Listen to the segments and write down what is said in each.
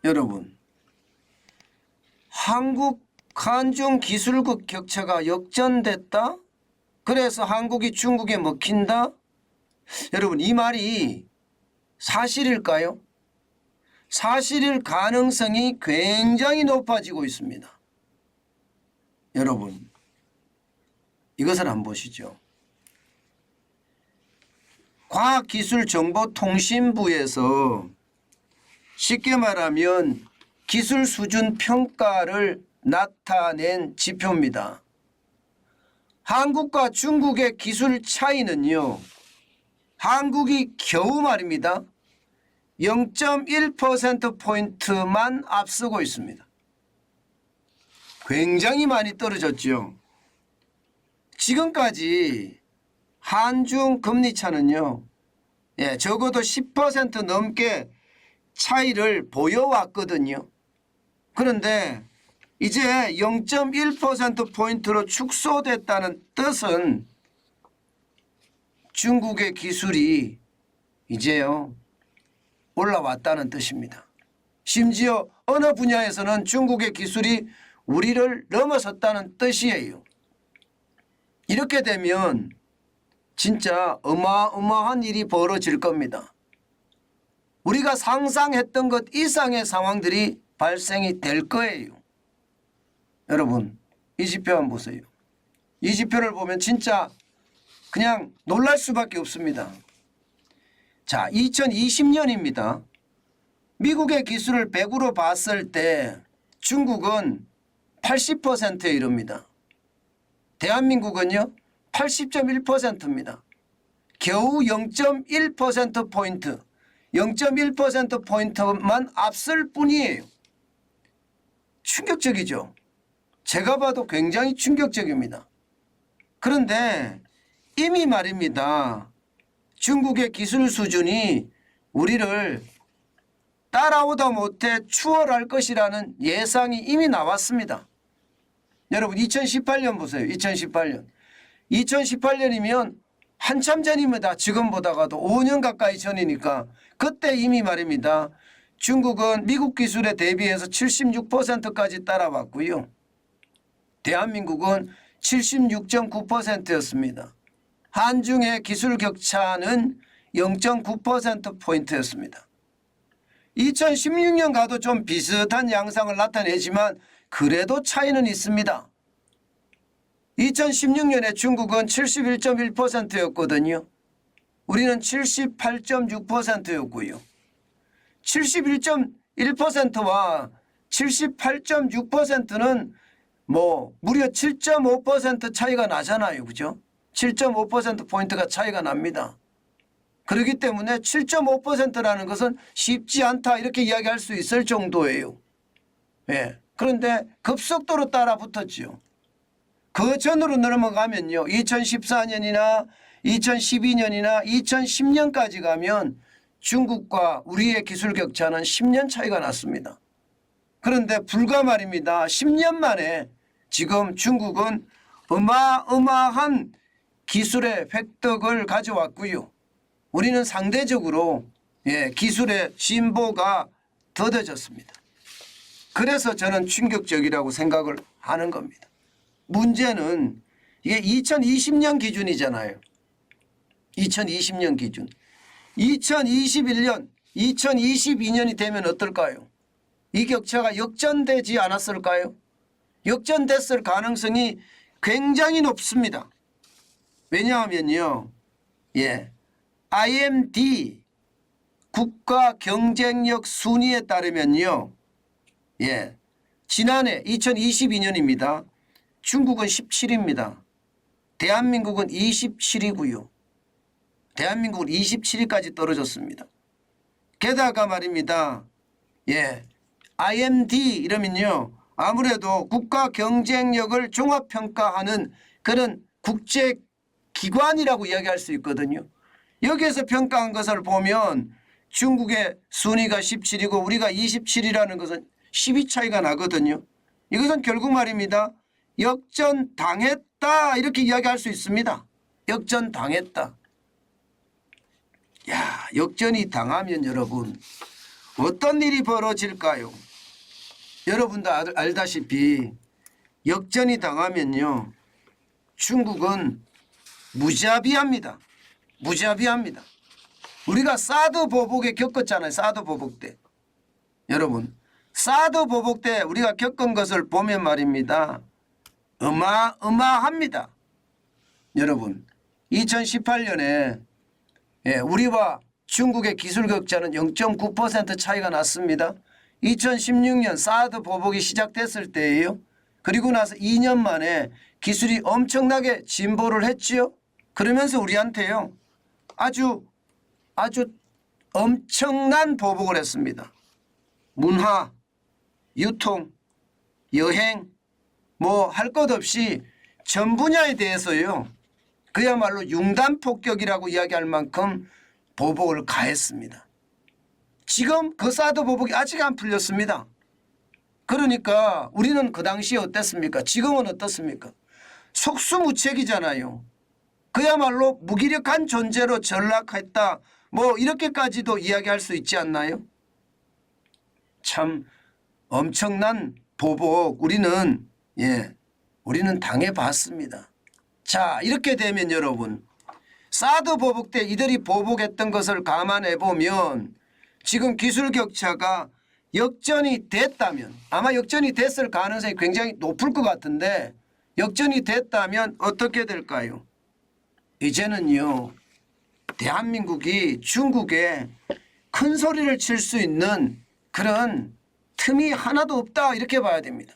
여러분, 한국 한중 기술국 격차가 역전됐다? 그래서 한국이 중국에 먹힌다? 여러분, 이 말이 사실일까요? 사실일 가능성이 굉장히 높아지고 있습니다. 여러분, 이것을 한번 보시죠. 과학기술정보통신부에서 쉽게 말하면 기술 수준 평가를 나타낸 지표입니다. 한국과 중국의 기술 차이는요, 한국이 겨우 말입니다 0.1%포인트만 앞서고 있습니다. 굉장히 많이 떨어졌죠. 지금까지 한중 금리 차는요, 적어도 10% 넘게 차이를 보여왔거든요. 그런데 이제 0.1%포인트로 축소됐다는 뜻은 중국의 기술이 이제요 올라왔다는 뜻입니다. 심지어 어느 분야에서는 중국의 기술이 우리를 넘어섰다는 뜻이에요. 이렇게 되면 진짜 어마어마한 일이 벌어질 겁니다. 우리가 상상했던 것 이상의 상황들이 발생이 될 거예요. 여러분, 이 지표 한번 보세요. 이 지표를 보면 진짜 그냥 놀랄 수밖에 없습니다. 자, 2020년입니다. 미국의 기술을 100으로 봤을 때 중국은 80%에 이릅니다. 대한민국은요 80.1%입니다. 겨우 0.1%포인트 0.1%포인트만 앞설 뿐이에요. 충격적이죠. 제가 봐도 굉장히 충격적입니다. 그런데 이미 말입니다 중국의 기술 수준이 우리를 따라오다 못해 추월할 것이라는 예상이 이미 나왔습니다. 여러분 2018년 보세요. 2018년이면 한참 전입니다. 지금보다가도 5년 가까이 전이니까 그때 이미 말입니다 중국은 미국 기술에 대비해서 76%까지 따라왔고요. 대한민국은 76.9%였습니다. 한중의 기술 격차는 0.9%포인트였습니다. 2016년 가도 좀 비슷한 양상을 나타내지만 그래도 차이는 있습니다. 2016년에 중국은 71.1%였거든요. 우리는 78.6%였고요. 71.1%와 78.6%는 무려 7.5% 차이가 나잖아요. 그죠? 7.5%포인트가 차이가 납니다. 그렇기 때문에 7.5%라는 것은 쉽지 않다 이렇게 이야기할 수 있을 정도예요. 그런데 급속도로 따라 붙었죠. 그 전으로 넘어가면요. 2014년이나 2012년이나 2010년까지 가면 중국과 우리의 기술 격차는 10년 차이가 났습니다. 그런데 불과 말입니다 10년 만에 지금 중국은 어마어마한 기술의 획득을 가져왔고요. 우리는 상대적으로 기술의 진보가 더뎌졌습니다. 그래서 저는 충격적이라고 생각을 하는 겁니다. 문제는 이게 2020년 기준이잖아요. 2020년 기준. 2021년, 2022년이 되면 어떨까요? 이 격차가 역전되지 않았을까요? 역전됐을 가능성이 굉장히 높습니다. 왜냐하면요. IMD 국가 경쟁력 순위에 따르면요. 지난해 2022년입니다. 중국은 17위입니다. 대한민국은 27위고요. 대한민국은 27위까지 떨어졌습니다. 게다가 말입니다. IMD 이러면요. 아무래도 국가 경쟁력을 종합평가하는 그런 국제기관이라고 이야기할 수 있거든요. 여기에서 평가한 것을 보면 중국의 순위가 17위고 우리가 27위라는 것은 10위 차이가 나거든요. 이것은 결국 말입니다. 역전당했다 이렇게 이야기할 수 있습니다. 역전당했다. 역전이 당하면 여러분 어떤 일이 벌어질까요? 여러분도 알다시피 역전이 당하면요, 중국은 무자비합니다. 무자비합니다. 우리가 사드 보복에 겪었잖아요. 사드 보복 때. 여러분, 사드 보복 때 우리가 겪은 것을 보면 말입니다, 어마어마합니다. 여러분, 2018년에 우리와 중국의 기술 격차는 0.9% 차이가 났습니다. 2016년 사드 보복이 시작됐을 때예요. 그리고 나서 2년 만에 기술이 엄청나게 진보를 했지요. 그러면서 우리한테요, 아주 엄청난 보복을 했습니다. 문화, 유통, 여행, 뭐 할 것 없이 전 분야에 대해서요, 그야말로 융단 폭격이라고 이야기할 만큼 보복을 가했습니다. 지금 그 사드 보복이 아직 안 풀렸습니다. 그러니까 우리는 그 당시에 어땠습니까? 지금은 어떻습니까? 속수무책이잖아요. 그야말로 무기력한 존재로 전락했다, 뭐 이렇게까지도 이야기할 수 있지 않나요? 참 엄청난 보복 우리는 당해봤습니다. 자, 이렇게 되면 여러분, 사드 보복 때 이들이 보복했던 것을 감안해 보면 지금 기술 격차가 역전이 됐다면, 아마 역전이 됐을 가능성이 굉장히 높을 것 같은데, 역전이 됐다면 어떻게 될까요? 이제는요, 대한민국이 중국에 큰 소리를 칠 수 있는 그런 틈이 하나도 없다, 이렇게 봐야 됩니다.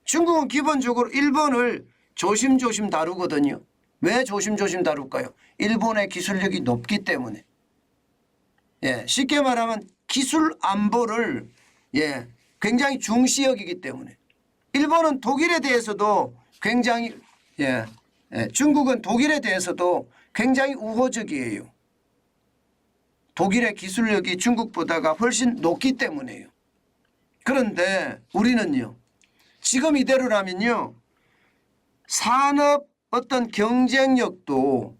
중국은 기본적으로 일본을 조심조심 다루거든요. 왜 조심조심 다룰까요? 일본의 기술력이 높기 때문에. 쉽게 말하면 기술 안보를 굉장히 중시 여기기 때문에. 일본은 독일에 대해서도 굉장히 중국은 독일에 대해서도 굉장히 우호적이에요. 독일의 기술력이 중국보다가 훨씬 높기 때문에요. 그런데 우리는요, 지금 이대로라면요, 산업 어떤 경쟁력도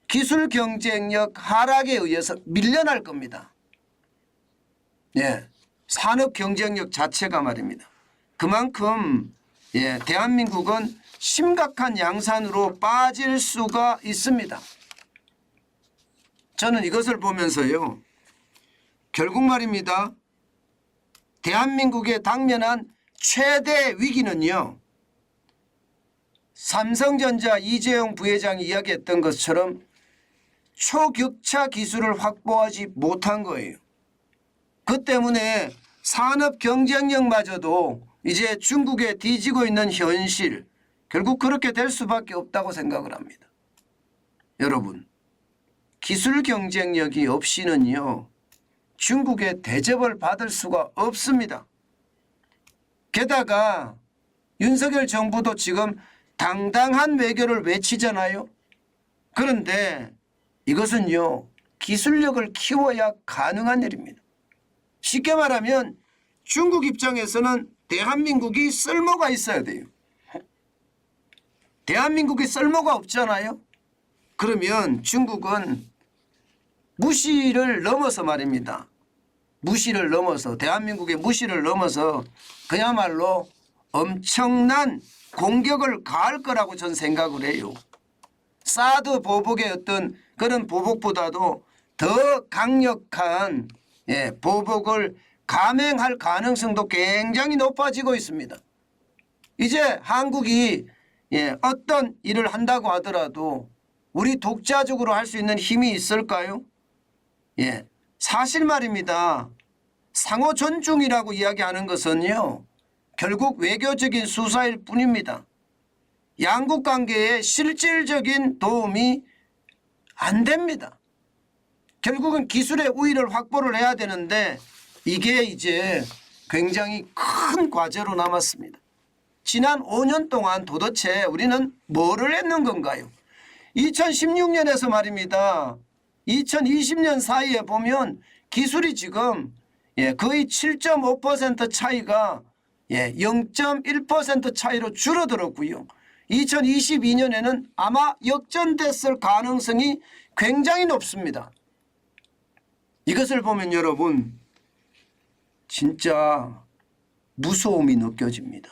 기술 경쟁력 하락에 의해서 밀려날 겁니다. 산업 경쟁력 자체가 말입니다. 그만큼 대한민국은 심각한 양산으로 빠질 수가 있습니다. 저는 이것을 보면서요, 결국 말입니다, 대한민국에 당면한 최대 위기는요, 삼성전자 이재용 부회장이 이야기했던 것처럼 초격차 기술을 확보하지 못한 거예요. 그 때문에 산업 경쟁력마저도 이제 중국에 뒤지고 있는 현실, 결국 그렇게 될 수밖에 없다고 생각을 합니다. 여러분, 기술 경쟁력이 없이는요, 중국의 대접을 받을 수가 없습니다. 게다가 윤석열 정부도 지금 당당한 외교를 외치잖아요. 그런데 이것은요, 기술력을 키워야 가능한 일입니다. 쉽게 말하면 중국 입장에서는 대한민국이 쓸모가 있어야 돼요. 대한민국이 쓸모가 없잖아요. 그러면 중국은 무시를 넘어서 말입니다. 무시를 넘어서, 대한민국의 무시를 넘어서 그야말로 엄청난 공격을 가할 거라고 저는 생각을 해요. 사드 보복의 어떤 그런 보복보다도 더 강력한 보복을 감행할 가능성도 굉장히 높아지고 있습니다. 이제 한국이 어떤 일을 한다고 하더라도 우리 독자적으로 할 수 있는 힘이 있을까요? 사실 말입니다, 상호 존중이라고 이야기하는 것은요, 결국 외교적인 수사일 뿐입니다. 양국 관계에 실질적인 도움이 안 됩니다. 결국은 기술의 우위를 확보를 해야 되는데 이게 이제 굉장히 큰 과제로 남았습니다. 지난 5년 동안 도대체 우리는 뭐를 했는 건가요? 2016년에서 말입니다, 2020년 사이에 보면 기술이 지금 거의 7.5% 차이가 0.1% 차이로 줄어들었고요. 2022년에는 아마 역전됐을 가능성이 굉장히 높습니다. 이것을 보면 여러분, 진짜 무서움이 느껴집니다.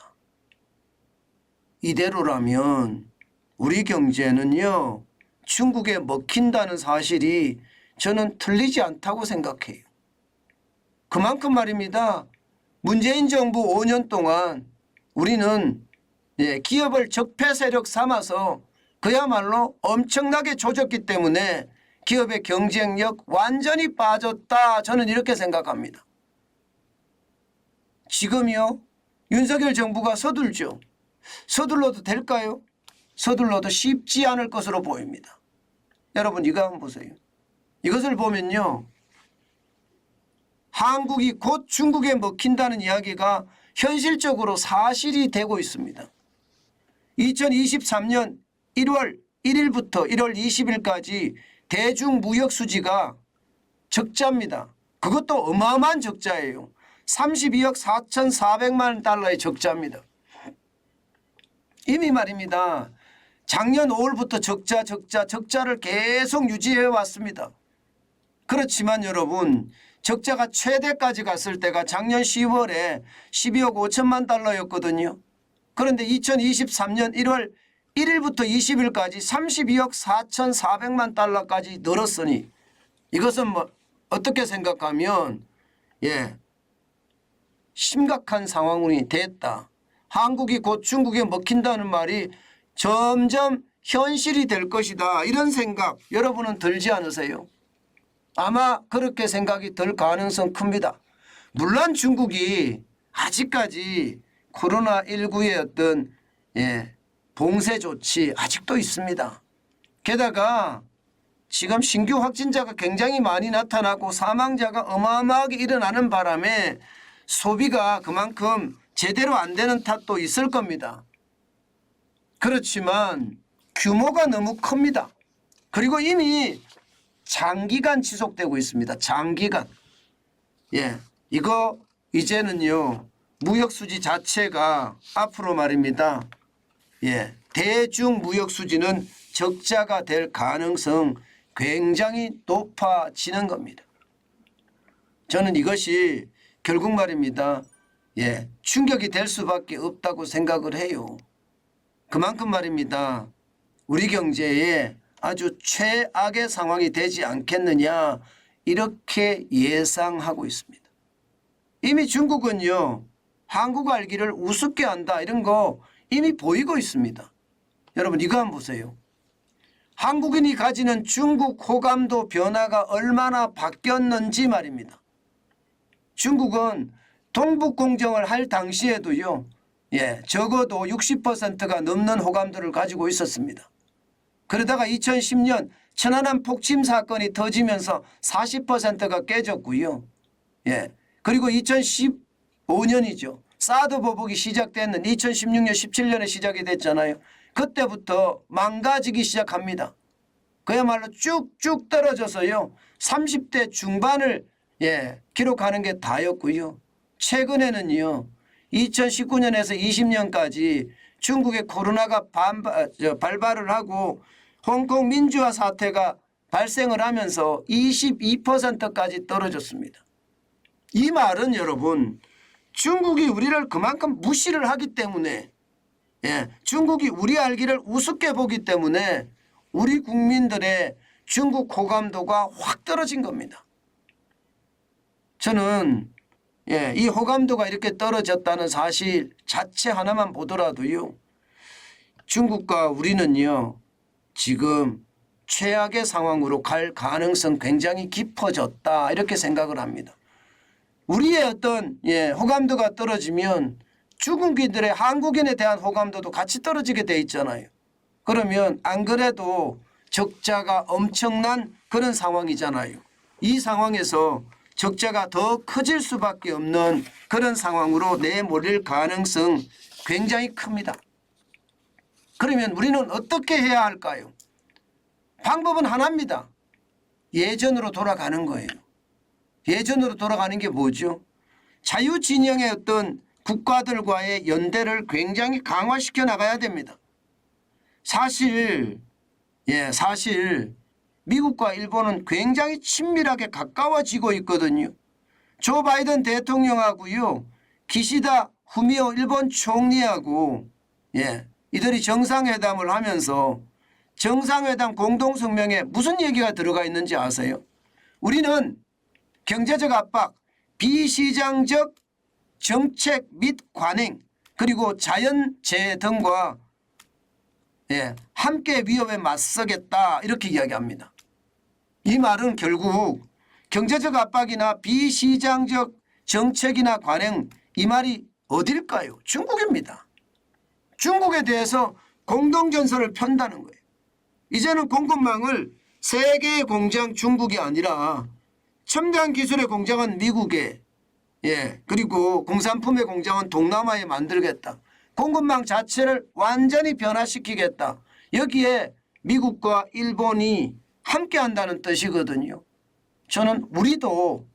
이대로라면 우리 경제는요, 중국에 먹힌다는 사실이 저는 틀리지 않다고 생각해요. 그만큼 말입니다. 문재인 정부 5년 동안 우리는 기업을 적폐 세력 삼아서 그야말로 엄청나게 조졌기 때문에 기업의 경쟁력 완전히 빠졌다. 저는 이렇게 생각합니다. 지금요, 윤석열 정부가 서둘죠. 서둘러도 될까요? 서둘러도 쉽지 않을 것으로 보입니다. 여러분 이거 한번 보세요. 이것을 보면요, 한국이 곧 중국에 먹힌다는 이야기가 현실적으로 사실이 되고 있습니다. 2023년 1월 1일부터 1월 20일까지 대중무역 수지가 적자입니다. 그것도 어마어마한 적자예요. 32억 4,400만 달러의 적자입니다. 이미 말입니다. 작년 5월부터 적자를 계속 유지해 왔습니다. 그렇지만 여러분, 적자가 최대까지 갔을 때가 작년 10월에 12억 5천만 달러였거든요. 그런데 2023년 1월 1일부터 20일까지 32억 4,400만 달러까지 늘었으니 이것은 뭐 어떻게 생각하면 심각한 상황이 됐다. 한국이 곧 중국에 먹힌다는 말이 점점 현실이 될 것이다. 이런 생각 여러분은 들지 않으세요? 아마 그렇게 생각이 들 가능성 큽니다. 물론 중국이 아직까지 코로나19의 어떤 봉쇄 조치 아직도 있습니다. 게다가 지금 신규 확진자가 굉장히 많이 나타나고 사망자가 어마어마하게 일어나는 바람에 소비가 그만큼 제대로 안 되는 탓도 있을 겁니다. 그렇지만 규모가 너무 큽니다. 그리고 이미 장기간 지속되고 있습니다. 장기간. 이거 이제는요, 무역수지 자체가 앞으로 말입니다. 대중무역수지는 적자가 될 가능성 굉장히 높아지는 겁니다. 저는 이것이 결국 말입니다. 충격이 될 수밖에 없다고 생각을 해요. 그만큼 말입니다. 우리 경제에 아주 최악의 상황이 되지 않겠느냐 이렇게 예상하고 있습니다. 이미 중국은요, 한국 알기를 우습게 한다 이런 거 이미 보이고 있습니다. 여러분 이거 한번 보세요. 한국인이 가지는 중국 호감도 변화가 얼마나 바뀌었는지 말입니다. 중국은 동북공정을 할 당시에도요, 적어도 60%가 넘는 호감도를 가지고 있었습니다. 그러다가 2010년 천안함 폭침 사건이 터지면서 40%가 깨졌고요. 그리고 2015년이죠. 사드 보복이 시작됐는 2016년 17년에 시작이 됐잖아요. 그때부터 망가지기 시작합니다. 그야말로 쭉쭉 떨어져서요. 30대 중반을 기록하는 게 다였고요. 최근에는요. 2019년에서 20년까지 중국의 코로나가 발발을 하고 홍콩 민주화 사태가 발생을 하면서 22%까지 떨어졌습니다. 이 말은 여러분 중국이 우리를 그만큼 무시를 하기 때문에 중국이 우리 알기를 우습게 보기 때문에 우리 국민들의 중국 호감도가 확 떨어진 겁니다. 저는 이 호감도가 이렇게 떨어졌다는 사실 자체 하나만 보더라도요. 중국과 우리는요. 지금 최악의 상황으로 갈 가능성 굉장히 깊어졌다 이렇게 생각을 합니다. 우리의 어떤 호감도가 떨어지면 중국인들의 한국인에 대한 호감도도 같이 떨어지게 돼 있잖아요. 그러면 안 그래도 적자가 엄청난 그런 상황이잖아요. 이 상황에서 적자가 더 커질 수밖에 없는 그런 상황으로 내몰릴 가능성 굉장히 큽니다. 그러면 우리는 어떻게 해야 할까요? 방법은 하나입니다. 예전으로 돌아가는 거예요. 예전으로 돌아가는 게 뭐죠? 자유진영의 어떤 국가들과의 연대를 굉장히 강화시켜 나가야 됩니다. 사실 미국과 일본은 굉장히 친밀하게 가까워지고 있거든요. 조 바이든 대통령하고요, 기시다 후미오 일본 총리하고 이들이 정상회담을 하면서 정상회담 공동성명에 무슨 얘기가 들어가 있는지 아세요? 우리는 경제적 압박, 비시장적 정책 및 관행, 그리고 자연재해 등과 함께 위협에 맞서겠다, 이렇게 이야기합니다. 이 말은 결국 경제적 압박이나 비시장적 정책이나 관행, 이 말이 어딜까요? 중국입니다. 중국에 대해서 공동전선을 편다는 거예요. 이제는 공급망을 세 개의 공장 중국이 아니라 첨단 기술의 공장은 미국에, 그리고 공산품의 공장은 동남아에 만들겠다. 공급망 자체를 완전히 변화시키겠다. 여기에 미국과 일본이 함께 한다는 뜻이거든요. 저는 우리도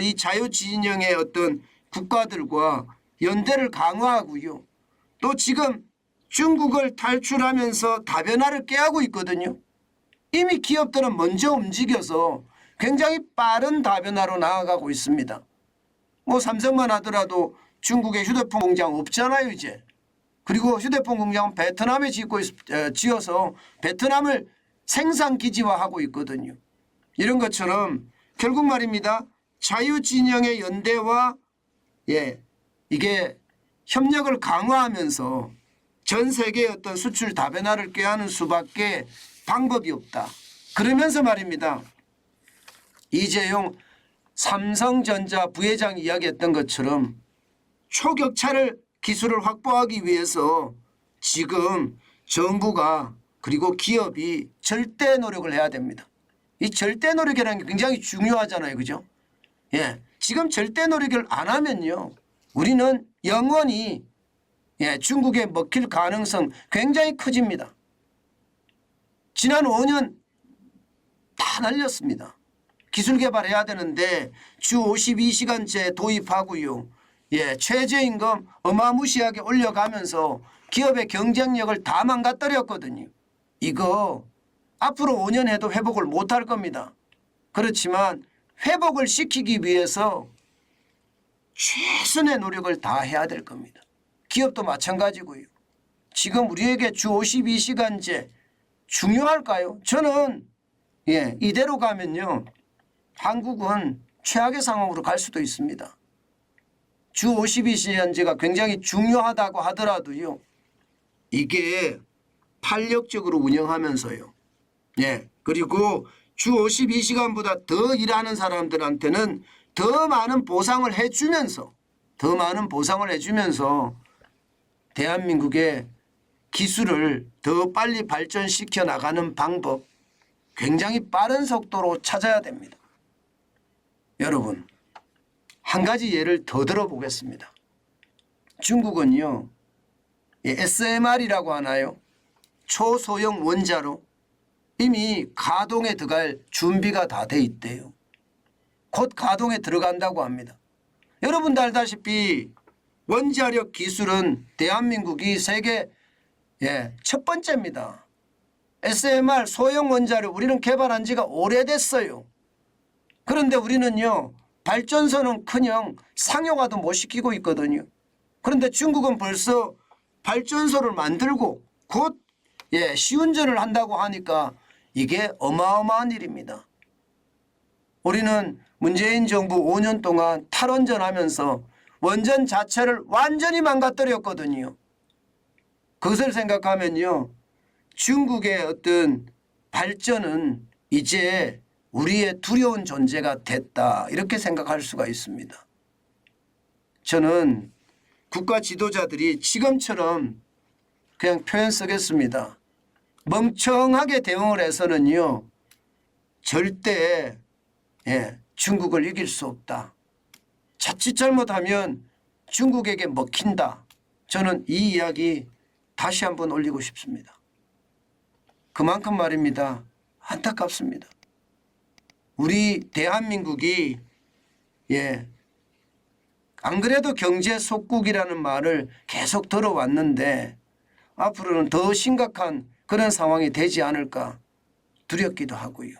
이 자유진영의 어떤 국가들과 연대를 강화하고요. 또 지금 중국을 탈출하면서 다변화를 꾀하고 있거든요. 이미 기업들은 먼저 움직여서 굉장히 빠른 다변화로 나아가고 있습니다. 뭐 삼성만 하더라도 중국에 휴대폰 공장 없잖아요, 이제. 그리고 휴대폰 공장은 베트남에 지어서 베트남을 생산 기지화하고 있거든요. 이런 것처럼 결국 말입니다. 자유진영의 연대와 이게 협력을 강화하면서 전 세계의 어떤 수출 다변화를 꾀하는 수밖에 방법이 없다. 그러면서 말입니다. 이재용 삼성전자 부회장이 이야기했던 것처럼 초격차를 기술을 확보하기 위해서 지금 정부가 그리고 기업이 절대 노력을 해야 됩니다. 이 절대 노력이라는 게 굉장히 중요하잖아요. 그죠? 지금 절대 노력을 안 하면요, 우리는 영원히 중국에 먹힐 가능성 굉장히 커집니다. 지난 5년 다 날렸습니다. 기술 개발해야 되는데 주 52시간제 도입하고요. 최저임금 어마무시하게 올려가면서 기업의 경쟁력을 다 망가뜨렸거든요. 이거 앞으로 5년 해도 회복을 못할 겁니다. 그렇지만 회복을 시키기 위해서 최선의 노력을 다 해야 될 겁니다. 기업도 마찬가지고요. 지금 우리에게 주 52시간제 중요할까요? 저는 이대로 가면요, 한국은 최악의 상황으로 갈 수도 있습니다. 주 52시간제가 굉장히 중요하다고 하더라도요, 이게 탄력적으로 운영하면서요. 그리고 주 52시간보다 더 일하는 사람들한테는 더 많은 보상을 해주면서 대한민국의 기술을 더 빨리 발전시켜 나가는 방법, 굉장히 빠른 속도로 찾아야 됩니다. 여러분, 한 가지 예를 더 들어보겠습니다. 중국은요, SMR이라고 하나요? 초소형 원자로 이미 가동에 들어갈 준비가 다 돼 있대요. 곧 가동에 들어간다고 합니다. 여러분도 알다시피 원자력 기술은 대한민국이 세계 첫 번째입니다. SMR 소형 원자력 우리는 개발한 지가 오래됐어요. 그런데 우리는요, 발전소는 커녕 상용화도 못 시키고 있거든요. 그런데 중국은 벌써 발전소를 만들고 곧 시운전을 한다고 하니까 이게 어마어마한 일입니다. 우리는 문재인 정부 5년 동안 탈원전하면서 원전 자체를 완전히 망가뜨렸거든요. 그것을 생각하면요, 중국의 어떤 발전은 이제 우리의 두려운 존재가 됐다, 이렇게 생각할 수가 있습니다. 저는 국가 지도자들이 지금처럼 그냥 표현 쓰겠습니다. 멍청하게 대응을 해서는요, 절대 중국을 이길 수 없다. 자칫 잘못하면 중국에게 먹힌다. 저는 이 이야기 다시 한번 올리고 싶습니다. 그만큼 말입니다. 안타깝습니다. 우리 대한민국이 안 그래도 경제 속국이라는 말을 계속 들어왔는데 앞으로는 더 심각한 그런 상황이 되지 않을까 두렵기도 하고요.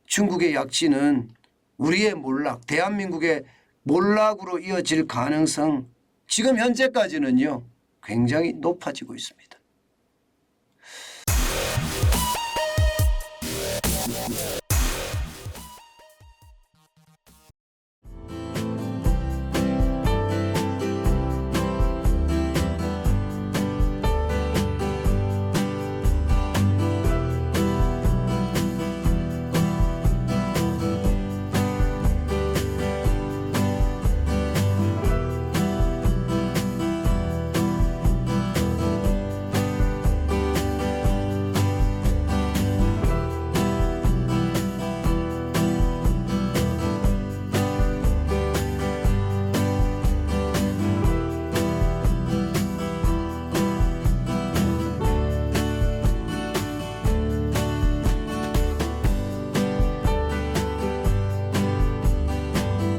중국의 약진은 우리의 몰락, 대한민국의 몰락으로 이어질 가능성 지금 현재까지는요 굉장히 높아지고 있습니다.